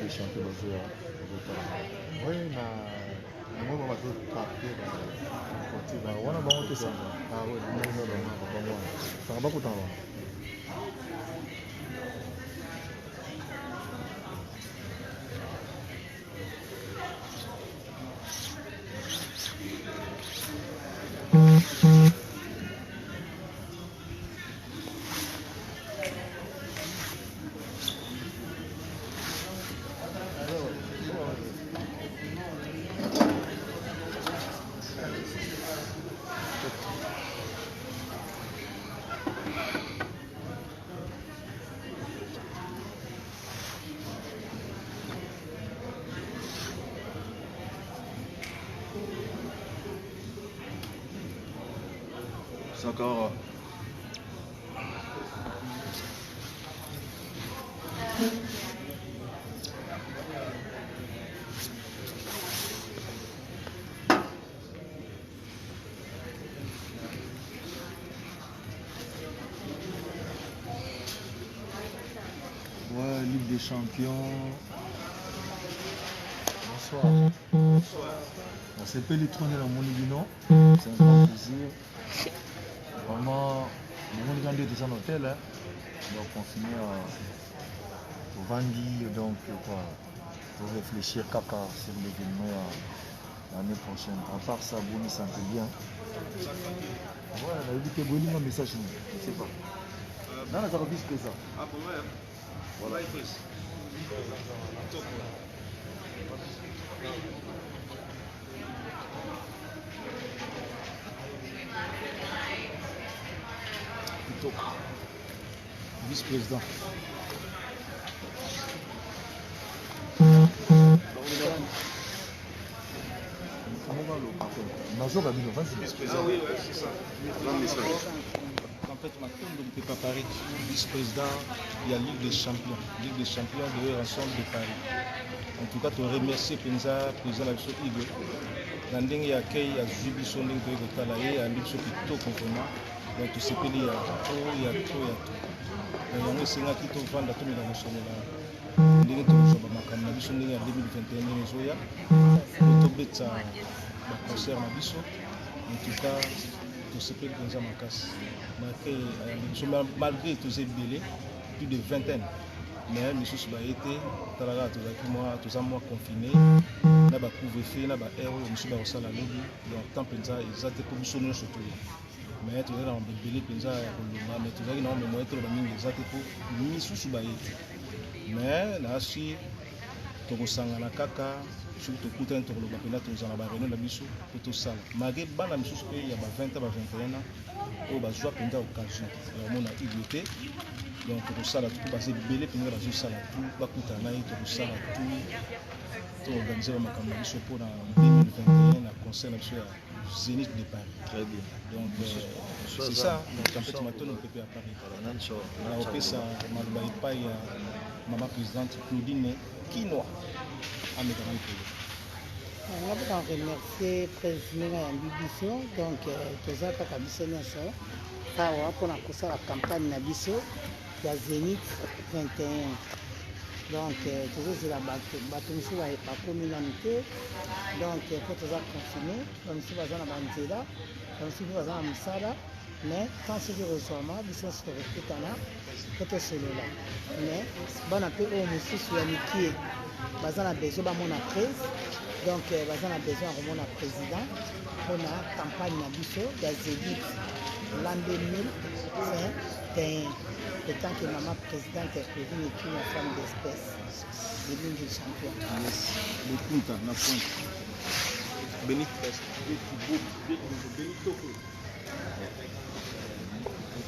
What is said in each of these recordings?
des champions basés à oui, moi, je vais capter on a bon ça. Ah oui, ça va beaucoup de temps. Encore. Ouais, Ligue des Champions. Bonsoir. Bonsoir. C'est Pelletronné dans mon Libino. C'est un grand plaisir. Vraiment, nous avons des hôtels, hein. Donc on finit au Vandi, donc quoi, pour réfléchir caca sur l'événement l'année prochaine. À part ça, Boni s'entend bien. Ouais, on a vu que Boni m'a message, je ne sais pas. Non, on a vu que ça. Ah, pour moi, voilà. Vice-président. Vice-président. Oui, c'est ça. En fait, Macron ne peut pas parler vice-président, il y a Ligue des Champions. Ligue des Champions de l'ensemble de Paris. En tout cas, tu remercies Penza, président de la Igor. Dans le dernier accueil, il y a Zubi Sonding de Talaye, il y a Ligue qui est tout complètement. Donc, tu sais qu'il y a tout, il y a tout. Yango esengaki tovanda tomela kosolola ndenge tokozwa bamakambo na biso ndenge ya 2021 ndenge ezoya tobetisa baconcert na biso entuka tosepeli mpenza makasi make biso malgré toza ebele plus de vingtaine mais misusu baye te talaka toza mwa confiné na bacouvre-feu na baheure oyo mosusu bakosala lobi donc temps mpenza eza te mpo biso nyonso toya mais tozali na mabebele mpenza ya koloba mais tozalaki na bamemoye toloba mingi eza te mpo misusu baye te mais nasi tokosangana kaka soki tokutani tokoloba mpenza tozala na bareunion na biso mpo tosala malgré bana misusu mpe ya ba 20 ba 21 ans oyo bazwa mpenza occasion ya komona igle te donc tokosala tuku baza ebele mpenza bazosala tu bakutana na ye tokosala tu toorganize bamakambo na biso mpona 2021 na concert na biso ya Zénith de Paris. Très bien. Donc c'est ça, donc en fait maintenant on peut à Paris. On fait ça, Malbaï Paye, maman présidente Claudine Kinoa à Méditerranée. On va remercier le président de l'ambition, donc tous les académiciens pour la campagne de la Zénith 21. Donc, toujours c'est la bâton sur la communauté. Donc, pour tous continuer, comme si vous avez un banzela, comme si vous avez un misala, mais quand c'est du ressort, vous êtes sur le pétana, pour tout cela. Mais, bon, après, au monsieur sur la niquée, vous avez besoin de mon presse, donc, vous avez besoin de mon président pour la campagne de la Zénith l'an 2021. Le temps que maman présidente est prévenue et une femme d'espèce, de l'une des champions. Le Punta, la France.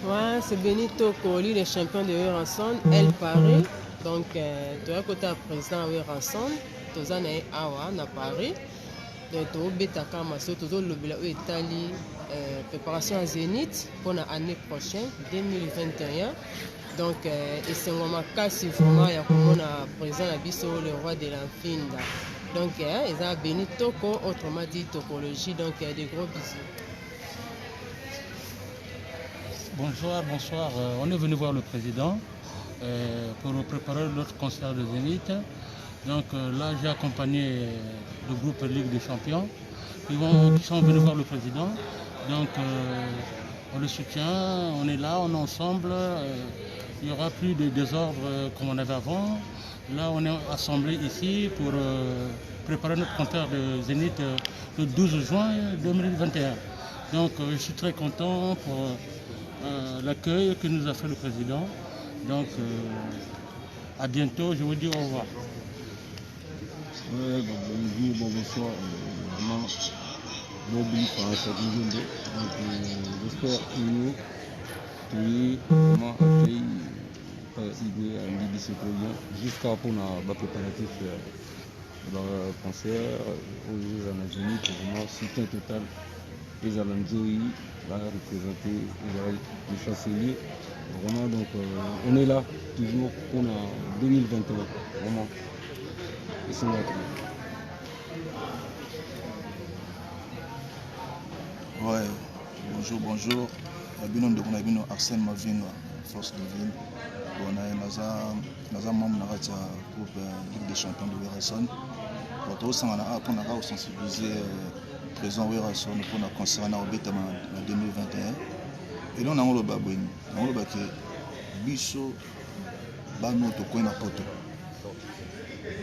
Ouais, c'est Benito Koli, le champion de Ranson, elle Paris. Donc, tu as côté président de Ranson, tu as Awa, à Paris. Donc, tu as Betaka Maso, tu as l'Italie, préparation à Zénith pour l'année prochaine, 2021. Donc, c'est vraiment casse vraiment, il y a comme président le roi de l'Infinda. Donc, ils ont béni Toko, autrement dit topologie, donc des gros bisous. Bonsoir. On est venu voir le président pour préparer notre concert de Zénith. Donc là, j'ai accompagné le groupe Ligue des Champions qui sont venus voir le président. Donc on le soutient, on est là, on est ensemble. Il n'y aura plus de désordre comme on avait avant. Là, on est assemblés ici pour préparer notre concert de Zénith le 12 juin 2021. Donc je suis très content pour l'accueil que nous a fait le président. Donc à bientôt, je vous dis au revoir. Bonjour, bonsoir. Vraiment, j'oublie pas cette journée. J'espère que nous, vraiment, accueillir l'idée à l'IBC jusqu'à pour la préparatif de concert aux Jeux Anazéniques, vraiment soutien total. Les Alanzoï va représenter les chanceliers. Vraiment, donc on est là toujours pour 2021. Vraiment. Ils sont là. Ouais, bonjour. Bino ndeko na bino Arsène Mavinga, force divine. On a membre de la groupe Ligue des Champions de Werason. On a sensibilisé le président Werason pour le concert en 2021. Et là on a le babouin. On a le biso bano to koina poto.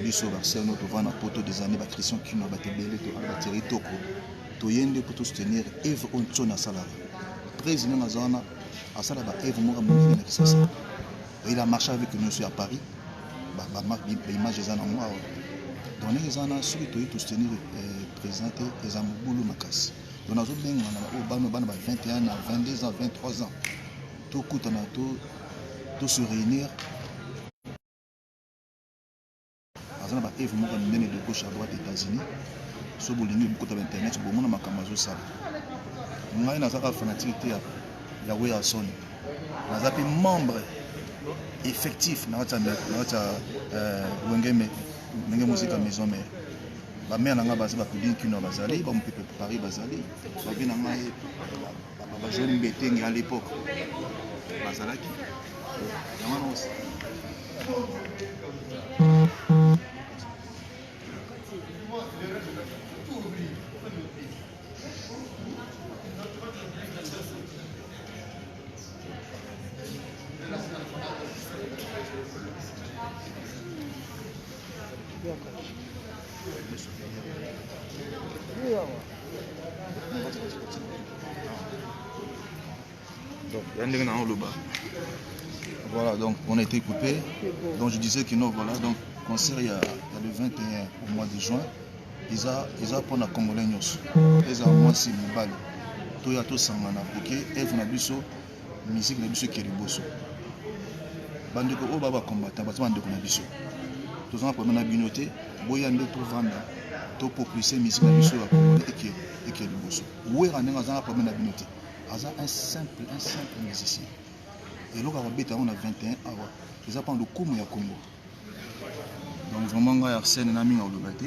Biso Barcelone notre vent à poto des années Christian qui nous a battu belé to Albateri Toko to yende pour soutenir Eve Onchona Salara président Nazana à Salaba Eve Mora Mouni na Kisasa. Il a marché avec nous à Paris image des années moi donc les années sur to soutenir présenter les amoubulu makasi donc nazo benga na bano 21 ans 22 ans 23 ans to kutana to se réunir. Eve Mora Mene de gauche à droite des États-Unis. So bolingi beaucoup d'internet, beaucoup de makamazo ça. Ngai na zaka fanatique ya Werason. Na zapi membre effectif na Wengeme musique maison mère. Ba mère na nga baza ba kudin kino bazali, ba mpepe Paris bazali. Ba bina ngai ba jeune beteng à l'époque. Bazalaki. Yamano aussi. Voilà, donc on a été coupé. Donc je disais que non, voilà, donc concert il y a le 21 au mois de juin. Ils ont pour la Congolais ils ont moi si mobile. Tout y a tout sangana pour que Eve na biso musique na biso qui riboso. Bandeko o baba combattant parce que bandeko na biso. Tous en premier na binoté, boyande to vanda, to propulser musique na biso la Congolais et qui riboso. Où est ramené dans la première na binoté. Aza un simple musicien. Et là on a 21 ans. Ils ont pas le coup ya Congo. Donc vraiment Arsène na minga olobate.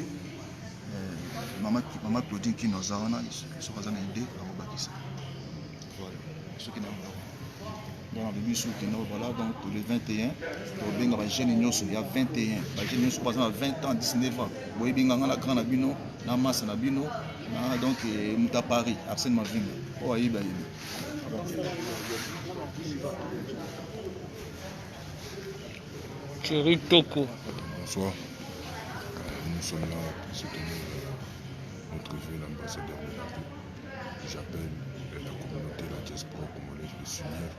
Maman Claudine qui nous a ramené, ils sont rasés à aider à rebâtir. Voilà. Ceux qui n'ont pas. Donc, le bus qui nous voilà, donc le 21, il y a 21, les jeunes sont à 20 ans, 19 ans. Vous voyez, la grande abino, la masse abino, donc Mouta Paris, Arsène Mavinga. Oh, il y a Thierry Toko. Bonsoir. Nous sommes là pour soutenir notre jeune ambassadeur de la paix. J'appelle la communauté, la diaspora congolaise de s'unir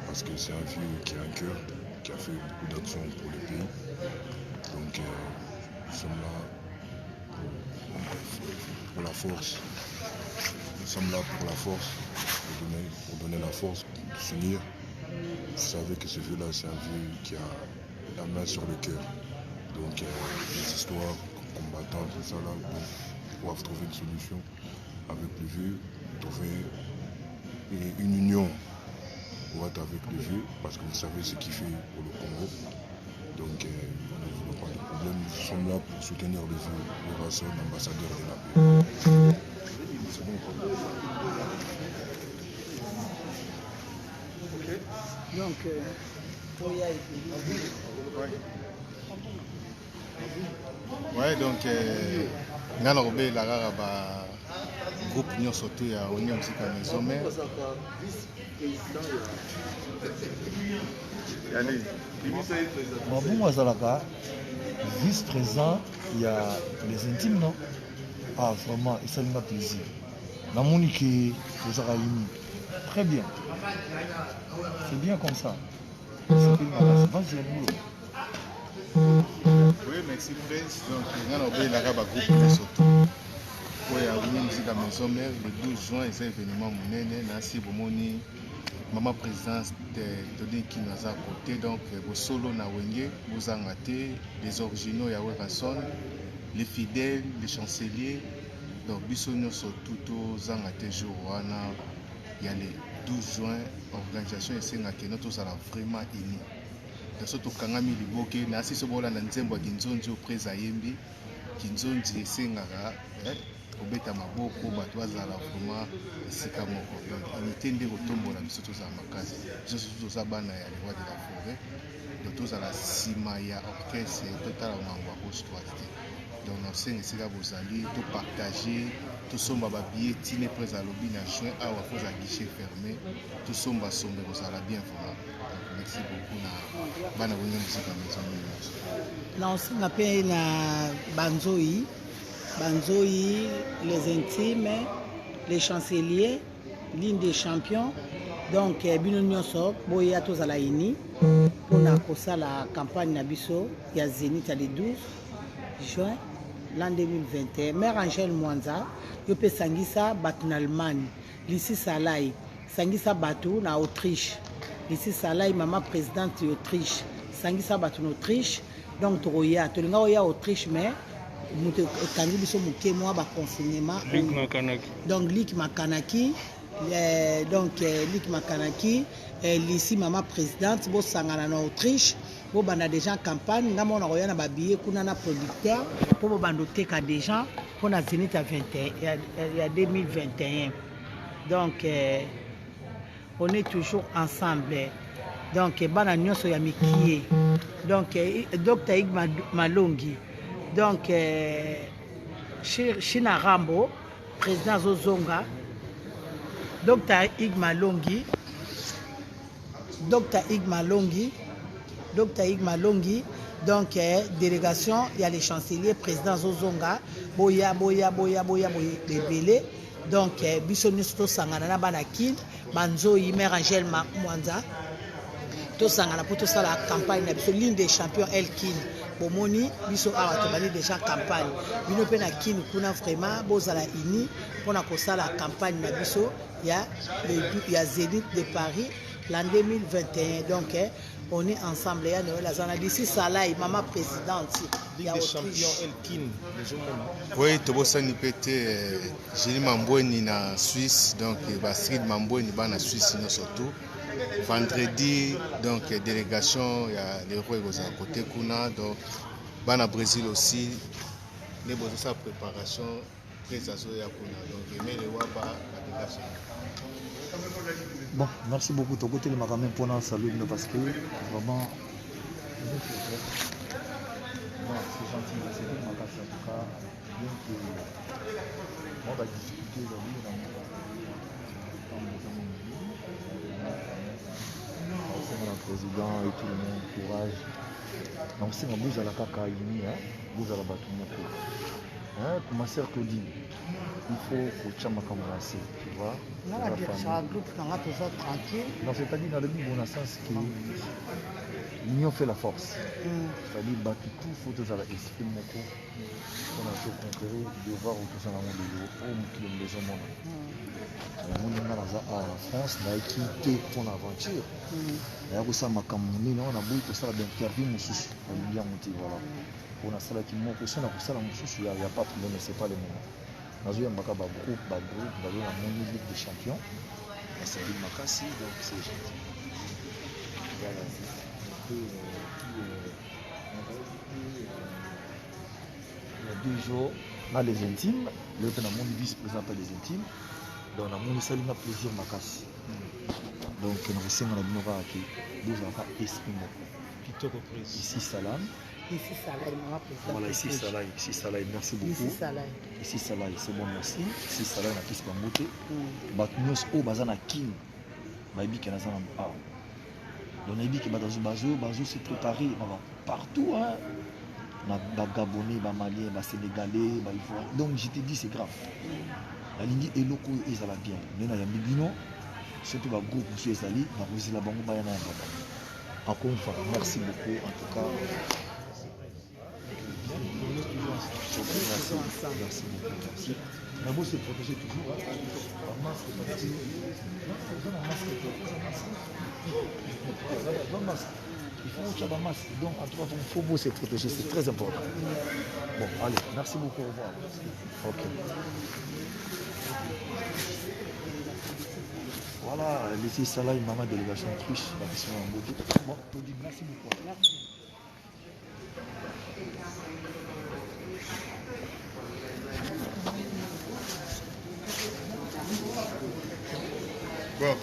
parce que c'est un vieux qui a un cœur, qui a fait beaucoup d'actions pour le pays. Donc nous sommes là pour la force. Nous sommes là pour la force, pour donner la force de s'unir. Vous savez que ce vieux-là, c'est un vieux qui a la main sur le cœur. Donc les histoires, combattants, tout ça là, doivent trouver une solution avec le vieux, trouver une union pour être avec le vieux, parce que vous savez ce qu'il fait pour le Congo. Donc nous ne voulons pas de problème, nous sommes là pour soutenir le vieux, le Werason, ambassadeur de la paix. C'est bon. Donc, Ouais, donc nga na kobela kaka ba groupe nyonso to ya onia musika maison mère. Bon, azalaka vice-président, il y a les intimes, non? Ah, vraiment, et ça m'a plaisir. Dans mon équipe, les Araïni, très bien. C'est bien comme ça. Vas-y, oui, merci, Prince. Donc, nga na kobela kaka ba groupe nyonso to. Pour ya onia musika maison mère, le 12 juin, c'est un événement monene na si bomoni maman présidence de qui nous a côté donc au solo na wenge vous angate les originaux ya Werason les fidèles les chanceliers donc bisonyo surtout aux angate jour wana il y a le 12 juin organisation esengaki notre sala vraiment unis de surtout kangami liboke na si sobola na nzembo kinzonzi au presa yembi kinzonzi esengaka kobeta maboko bato bazala vraiment esika moko donc unité nde kotombola biso tozala makasi biso toza bana ya roi de la forêt donc tozala nsima ya orchestre totala mango ya gauche droite te donc nasenga esika bozali topartage tosomba babillet tine prese alobi na juin awa kozala guichet fermé tosomba sombe kozala bien vraiment donc merci beaucoup na bana bonye musika maison nyonso na osenga mpe na banzoi Banzoi, les intimes, les chanceliers, ligne des champions. Donc, bino nyonso, boya tozala ini pour la campagne Nabiso, il y a Zénith le 12 juin l'an 2021. Mère Angèle Mwanza, yo pe sangisa batu na Allemagne, Lissi Salai, sangisa batu na Autriche. Lissi Salai, maman présidente d'Autriche, sangisa batu na Autriche. Donc, toya, tolinga oya Autriche, mais mutu kangi biso muke moi ba confinement donc Lik Makanaki Lik Makanaki Lissi maman présidente bo sangana na Autriche bo bana déjà campagne ngamo na koya na ba billet kuna na producteur po bo bando teka déjà pour na Zénith à 21 il y a 2021 donc on est toujours ensemble donc bana nyonso ya mikie donc Dr Ig Malongi donc China Rambo président Zozonga Dr Ig Malongi donc délégation il y a les chanceliers président Zozonga boya bebele donc biso nyonso sangana na bana kin banzoi mère Angèle Mwanza tosangana pour ça la campagne na biso ligne des champions Elkin bomoni biso awa tobali déjà campagne bino pe na kini kuna vraiment bozala ini pona kosala campagne na biso ya Zénith de Paris l'an 2021 donc on est ensemble ya la zona d'ici Salai maman présidente ya champion Elkin oui tobosani pété Génie Mambweni na Suisse donc Bastrid Mambweni ba na Suisse surtout vendredi donc délégation il y a les rois à côté kuna donc bana Brésil aussi les beaux sa préparation très azo ya kuna donc mais les waba délégation. Bon, merci beaucoup ton côté le m'a quand même pour un salut parce que vraiment bon, c'est gentil c'est tout ma casse en tout cas bien que on va discuter aujourd'hui le président et tout le monde courage donc c'est ma bouge à la caca uni bouge à la bateau pour ma sœur Claudine il faut que tu m'as commencé tu vois groupe tranquille donc c'est-à-dire dans le bon sens que l'union fait la force c'est-à-dire battre tout faut que ça esprit moko on a tout conquérir devoir tout ça dans le monde au les hommes en France na équité pour l'aventure ya ko sama kamuni na boy to sala d'interview mususu bien monté voilà on a sala qui moko sala ko sala mususu ya pas problème c'est pas le moment nazo yambaka ba groupe dans la Ligue des champions c'est Ligue Makasi donc c'est gentil voilà il y a 2 jours à les intimes le monde vice-président pas les intimes donc na moni sali na plaisir makasi donc na kosenga na bino kaka ke bozalaka esprit moko kitoko prise ici salam Ici Salaï, maman président. Voilà, ici Salaï, merci beaucoup. Ici Salaï. Ici Salaï, c'est bon, merci. Ici Salaï, na kisi bangote. Batnyos o bazana king. Baby qui est dans un bar. Donc on a dit que Bazo s'est préparé partout. Hein. On a Gabonais, Maliens, Sénégalais, Ivoiriens. Donc je te dis, c'est grave. La ligne est locale et ça va bien. Nous avons Bibino, surtout le groupe M. Ezali, nous avons Bayana. Encore une fois, merci beaucoup. En tout cas, merci beaucoup. Merci. Mais bon, c'est protéger toujours. La masque, parce que il faut un masque. Donc, en tout cas, il faut se protéger. C'est très important. Bon, allez, merci beaucoup. Au revoir. Ok. Voilà, laissez ça là, une maman délégation Triche, la question en beauté. Bon, on dit merci beaucoup. Merci. Bon.